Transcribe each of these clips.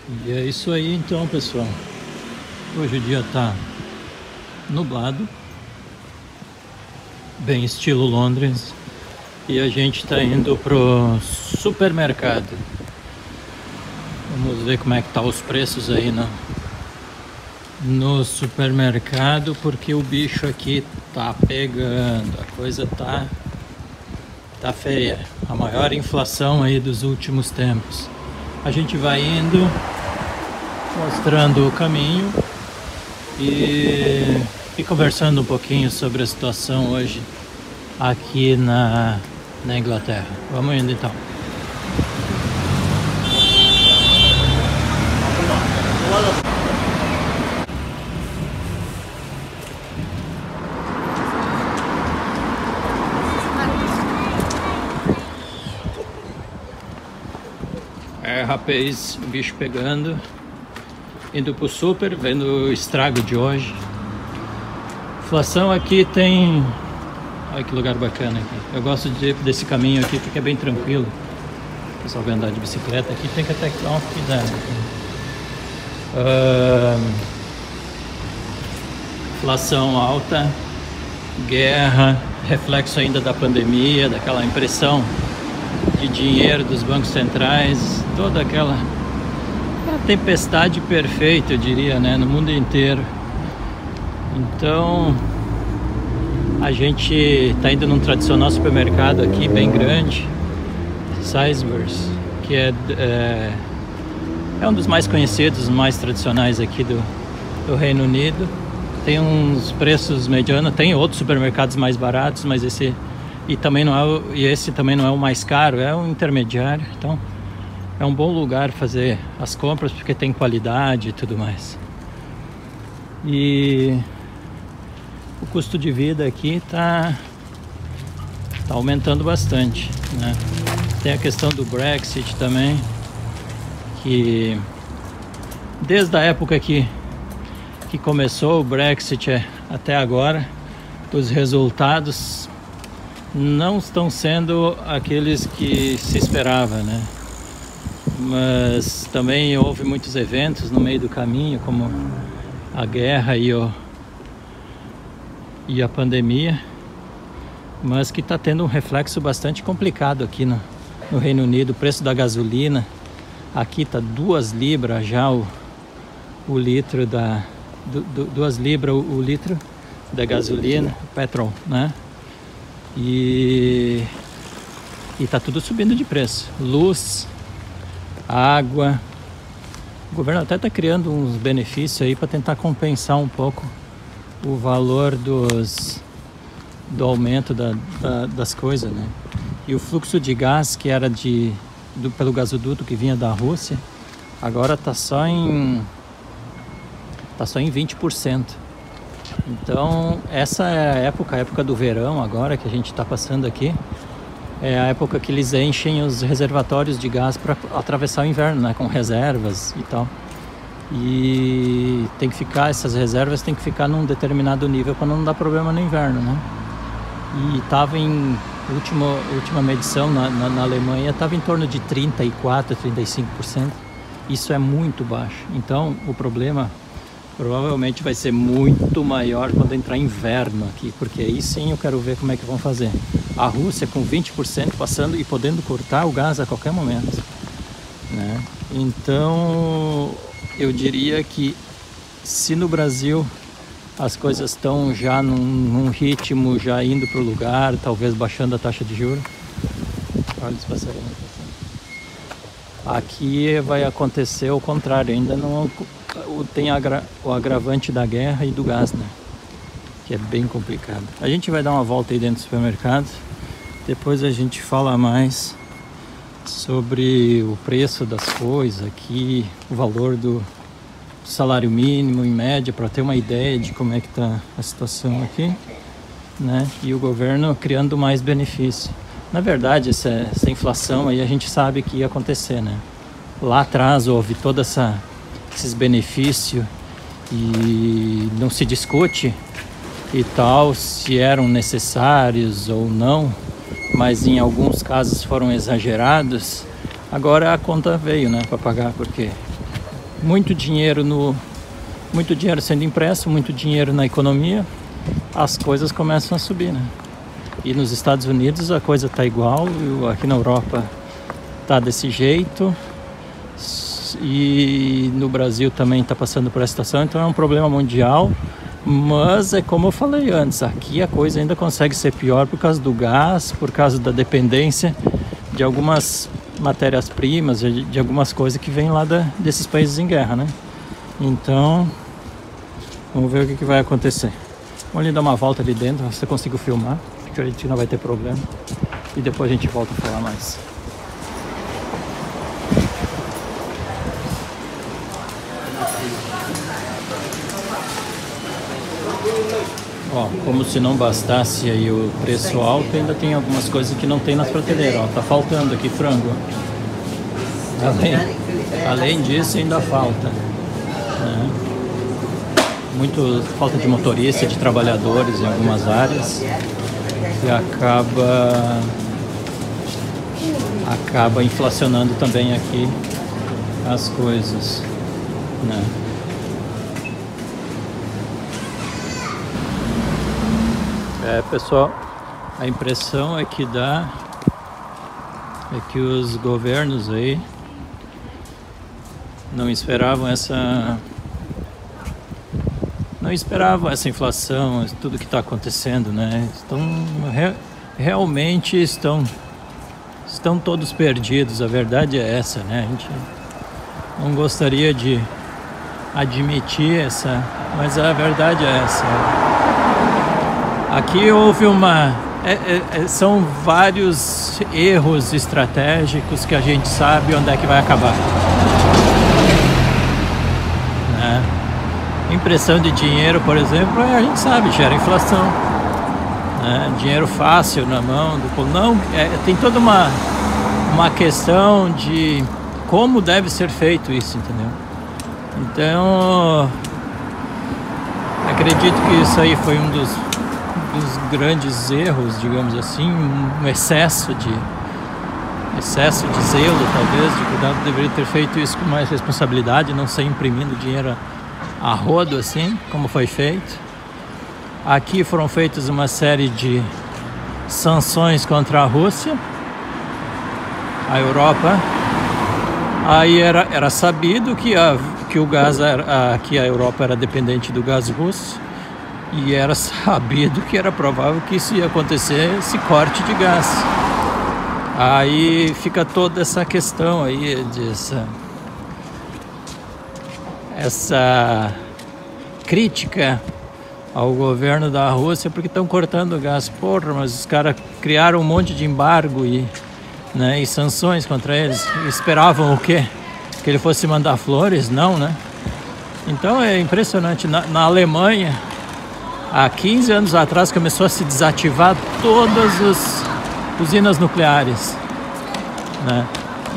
E é isso aí então, pessoal. Hoje o dia tá nublado, bem estilo Londres, e a gente tá indo pro supermercado. Vamos ver como é que tá os preços aí no supermercado, porque o bicho aqui tá pegando, a coisa tá feia. A maior inflação aí dos últimos tempos. A gente vai indo, mostrando o caminho e conversando um pouquinho sobre a situação hoje aqui na Inglaterra. Vamos indo então. Rapaz, o bicho pegando, indo pro super, vendo o estrago de hoje. Inflação aqui tem... Olha que lugar bacana aqui. Eu gosto desse caminho aqui porque é bem tranquilo. O pessoal vai andar de bicicleta aqui, tem que até tomar cuidado. Inflação alta, guerra, reflexo ainda da pandemia, daquela impressão de dinheiro dos bancos centrais, toda aquela tempestade perfeita, eu diria, né, no mundo inteiro. Então a gente está indo num tradicional supermercado aqui bem grande, Sainsbury's, que é um dos mais conhecidos, mais tradicionais aqui do Reino Unido. Tem uns preços medianos, tem outros supermercados mais baratos, mas esse também não é o mais caro, é um intermediário. Então é um bom lugar fazer as compras porque tem qualidade e tudo mais. E o custo de vida aqui tá aumentando bastante, né? Tem a questão do Brexit também, que desde a época que começou o Brexit até agora, os resultados não estão sendo aqueles que se esperava, né? Mas também houve muitos eventos no meio do caminho, como a guerra e a pandemia, mas que está tendo um reflexo bastante complicado aqui no Reino Unido. O preço da gasolina aqui está 2 libras já o litro 2 libras o litro da gasolina, petrol, né? E tá tudo subindo de preço. Luz, água. O governo até está criando uns benefícios aí para tentar compensar um pouco o valor do aumento das coisas, né? E o fluxo de gás que era pelo gasoduto que vinha da Rússia, agora está só em 20%. Então essa é a época do verão agora que a gente está passando aqui. É a época que eles enchem os reservatórios de gás para atravessar o inverno, né, com reservas e tal. E essas reservas tem que ficar num determinado nível para não dar problema no inverno, né? E estava em última medição na Alemanha, estava em torno de 34%, 35%. Isso é muito baixo. Então o problema provavelmente vai ser muito maior quando entrar inverno aqui, porque aí sim eu quero ver como é que vão fazer. A Rússia com 20% passando e podendo cortar o gás a qualquer momento, né? Então eu diria que se no Brasil as coisas estão já num ritmo, já indo para o lugar, talvez baixando a taxa de juros. Olha os passarinhos passando. Aqui vai acontecer o contrário, ainda não tem o agravante da guerra e do gás, né? Que é bem complicado. A gente vai dar uma volta aí dentro do supermercado, depois a gente fala mais sobre o preço das coisas aqui, o valor do salário mínimo em média, para ter uma ideia de como é que está a situação aqui, né? E o governo criando mais benefício. Na verdade, essa inflação aí a gente sabe que ia acontecer, né? Lá atrás houve esses benefícios e não se discute e tal se eram necessários ou não, mas em alguns casos foram exagerados. Agora a conta veio, né, para pagar, porque muito dinheiro muito dinheiro sendo impresso, muito dinheiro na economia, as coisas começam a subir, né? E nos Estados Unidos a coisa tá igual, aqui na Europa tá desse jeito, e no Brasil também está passando por essa situação, então é um problema mundial. Mas é como eu falei antes, aqui a coisa ainda consegue ser pior por causa do gás, por causa da dependência de algumas matérias-primas, de algumas coisas que vêm lá desses países em guerra, né? Então, vamos ver o que vai acontecer. Vamos ali dar uma volta ali dentro, se você conseguir filmar, porque a gente não vai ter problema. E depois a gente volta a falar mais. Ó, como se não bastasse aí o preço alto, ainda tem algumas coisas que não tem nas prateleiras. Ó, tá faltando aqui frango. Além disso, ainda falta, né? Muito falta de motorista, de trabalhadores em algumas áreas, e acaba inflacionando também aqui as coisas, né? Pessoal, a impressão é que os governos aí não esperavam essa inflação, tudo que está acontecendo, né? Realmente estão todos perdidos, a verdade é essa, né? A gente não gostaria de admitir mas a verdade é essa. Aqui houve são vários erros estratégicos que a gente sabe onde é que vai acabar, né? Impressão de dinheiro, por exemplo, a gente sabe, gera inflação, né? Dinheiro fácil na mão do povo. Não, tem toda uma questão de como deve ser feito isso, entendeu? Então, acredito que isso aí foi um dos grandes erros, digamos assim, um excesso de zelo, talvez, de cuidado. Deveria ter feito isso com mais responsabilidade, não sair imprimindo dinheiro a rodo assim, como foi feito. Aqui foram feitas uma série de sanções contra a Rússia, a Europa. Aí era sabido que o gás que a Europa era dependente do gás russo. E era sabido que era provável que isso ia acontecer, esse corte de gás. Aí fica toda essa questão aí, essa crítica ao governo da Rússia porque estão cortando o gás. Porra, mas os caras criaram um monte de embargo e sanções contra eles. Esperavam o quê? Que ele fosse mandar flores? Não, né? Então é impressionante. Na Alemanha, há 15 anos atrás, começou a se desativar todas as usinas nucleares, né?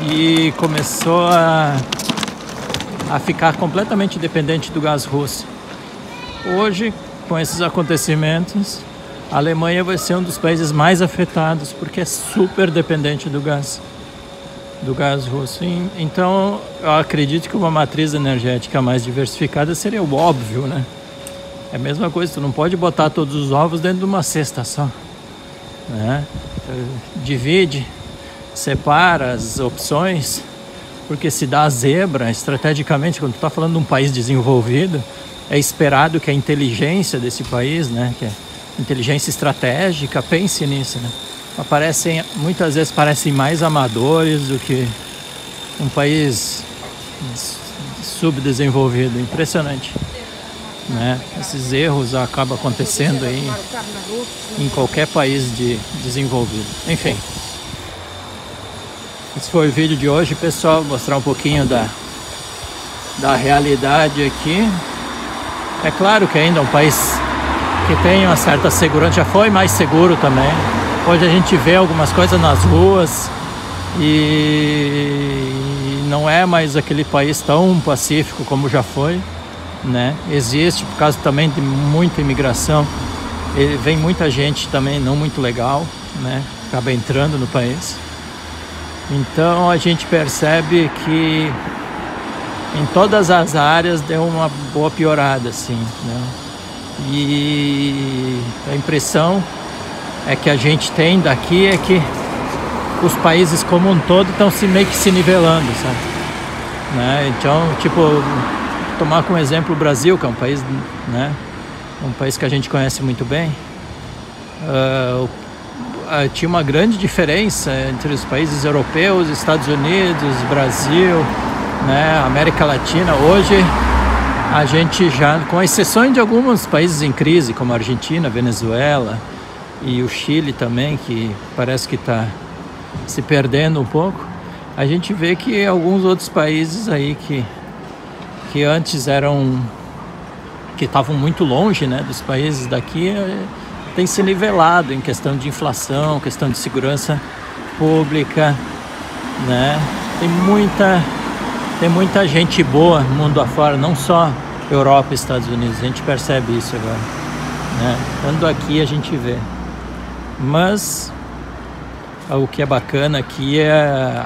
E começou a ficar completamente dependente do gás russo. Hoje, com esses acontecimentos, a Alemanha vai ser um dos países mais afetados, porque é super dependente do gás russo. Então, eu acredito que uma matriz energética mais diversificada seria o óbvio, né? É a mesma coisa, tu não pode botar todos os ovos dentro de uma cesta só, né? Divide, separa as opções, porque se dá a zebra, estrategicamente, quando tu está falando de um país desenvolvido, é esperado que a inteligência desse país, né, que é inteligência estratégica, pense nisso, né? Muitas vezes parecem mais amadores do que um país subdesenvolvido. Impressionante, né? Esses erros acabam acontecendo aí em qualquer país desenvolvido. Enfim, esse foi o vídeo de hoje, pessoal. Vou mostrar um pouquinho da realidade aqui. É claro que ainda é um país que tem uma certa segurança, já foi mais seguro também. Hoje a gente vê algumas coisas nas ruas e não é mais aquele país tão pacífico como já foi, né? Existe, por causa também de muita imigração, vem muita gente também não muito legal, né? Acaba entrando no país. Então a gente percebe que em todas as áreas deu uma boa piorada, assim, né? E a impressão é que a gente tem daqui é que os países como um todo estão meio que se nivelando, sabe? Né? Então, tipo, tomar como exemplo o Brasil, que é um país, né? Um país que a gente conhece muito bem. Tinha uma grande diferença entre os países europeus, Estados Unidos, Brasil, né? América Latina. Hoje a gente já, com exceção de alguns países em crise, como a Argentina, Venezuela e o Chile também, que parece que está se perdendo um pouco, a gente vê que alguns outros países aí que antes que estavam muito longe, né, dos países daqui, tem se nivelado em questão de inflação, questão de segurança pública, né? Tem muita gente boa no mundo afora, não só Europa e Estados Unidos, a gente percebe isso agora, né? Estando aqui a gente vê. Mas o que é bacana aqui é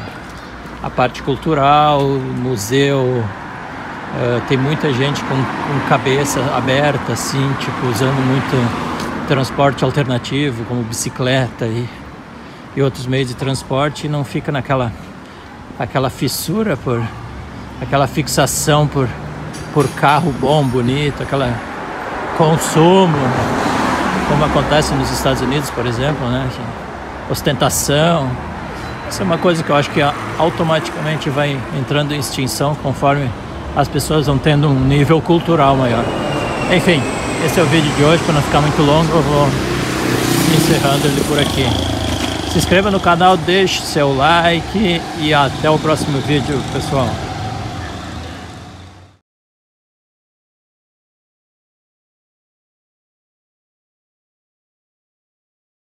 a parte cultural, o museu, tem muita gente com cabeça aberta, assim, tipo, usando muito transporte alternativo, como bicicleta e outros meios de transporte, e não fica aquela fissura, aquela fixação por carro bom, bonito, aquela consumo, como acontece nos Estados Unidos, por exemplo, né? Ostentação. Isso é uma coisa que eu acho que automaticamente vai entrando em extinção conforme as pessoas vão tendo um nível cultural maior. Enfim, esse é o vídeo de hoje. Para não ficar muito longo, eu vou encerrando ele por aqui. Se inscreva no canal, deixe seu like e até o próximo vídeo, pessoal.